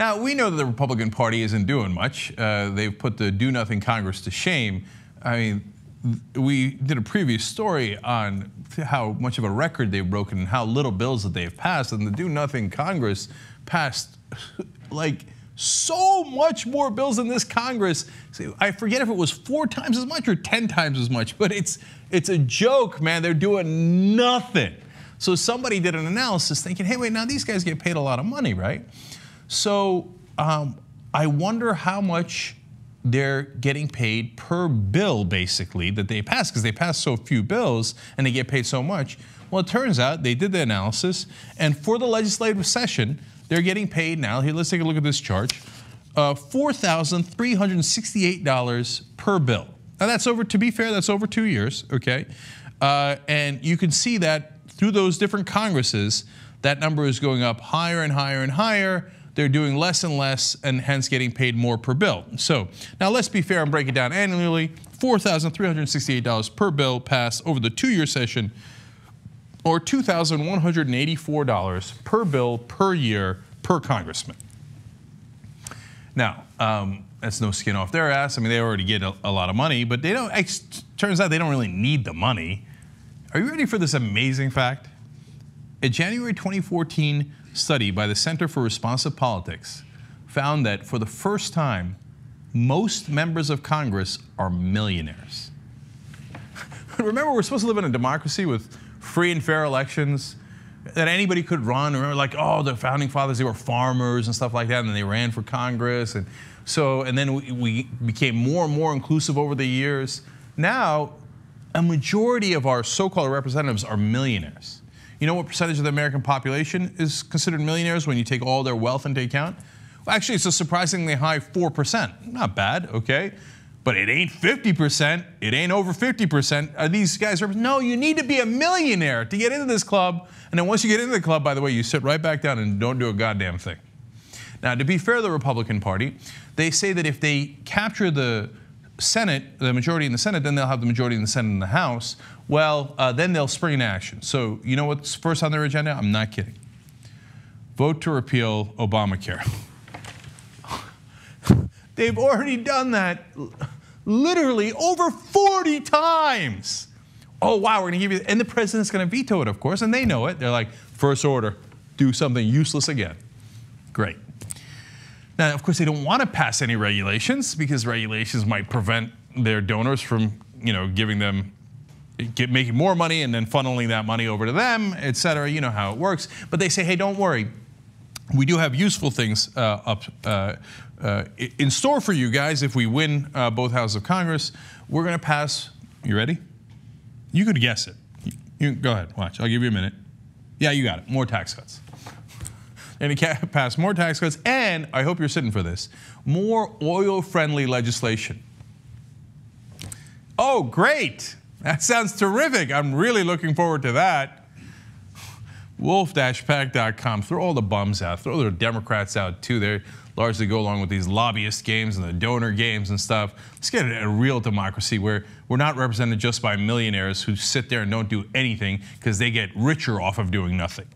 Now, we know that the Republican Party isn't doing much. They've put the do-nothing Congress to shame. I mean, we did a previous story on how much of a record they've broken and how little bills that they've passed. And the do-nothing Congress passed, like, so much more bills than this Congress. I forget if it was 4 times as much or 10 times as much, but it's a joke, man. They're doing nothing. So somebody did an analysis thinking, hey, wait, now these guys get paid a lot of money, right? So I wonder how much they're getting paid per bill, basically, that they pass, because they pass so few bills and they get paid so much. Well, it turns out they did the analysis, and for the legislative session, they're getting paid now. Here, let's take a look at this chart. $4,368 per bill. Now, that's over, to be fair, that's over 2 years, okay? And you can see that through those different Congresses, that number is going up higher and higher and higher. They're doing less and less, and hence getting paid more per bill. So now let's be fair and break it down annually. $4,368 per bill passed over the 2-year session, or $2,184 per bill per year per congressman. Now, that's no skin off their ass. I mean, they already get a lot of money, but they don't. It turns out they don't really need the money. Are you ready for this amazing fact? A January 2014 study by the Center for Responsive Politics found that for the first time, most members of Congress are millionaires. Remember, we're supposed to live in a democracy with free and fair elections, that anybody could run. Remember, like, oh, the founding fathers, they were farmers and stuff like that, and then they ran for Congress. And then we became more and more inclusive over the years. Now, a majority of our so-called representatives are millionaires. You know what percentage of the American population is considered millionaires when you take all their wealth into account? Well, actually, it's a surprisingly high 4%. Not bad, okay? But it ain't 50%. It ain't over 50%. Are these guys? No, you need to be a millionaire to get into this club. And then once you get into the club, by the way, you sit right back down and don't do a goddamn thing. Now, to be fair to the Republican Party, they say that if they capture the Senate, the majority in the Senate, then they'll have the majority in the Senate and the House. Well, then they'll spring into action. So you know what's first on their agenda? I'm not kidding. Vote to repeal Obamacare. They've already done that literally over 40 times. Oh, wow, we're going to give you, and the president's going to veto it, of course, and they know it. They're like, first order, do something useless again. Great. Now, of course, they don't want to pass any regulations because regulations might prevent their donors from, giving them, making more money and then funneling that money over to them, et cetera. You know how it works. But they say, hey, don't worry. We do have useful things in store for you guys if we win both houses of Congress. We're going to pass, you ready? You could guess it. You go ahead, watch. I'll give you a minute. Yeah, you got it. More tax cuts. And it pass more tax cuts, and I hope you're sitting for this, more oil-friendly legislation. Oh, great. That sounds terrific. I'm really looking forward to that. Wolf-pack.com. Throw all the bums out. Throw the Democrats out, too. They largely go along with these lobbyist games and the donor games and stuff. Let's get a real democracy where we're not represented just by millionaires who sit there and don't do anything because they get richer off of doing nothing.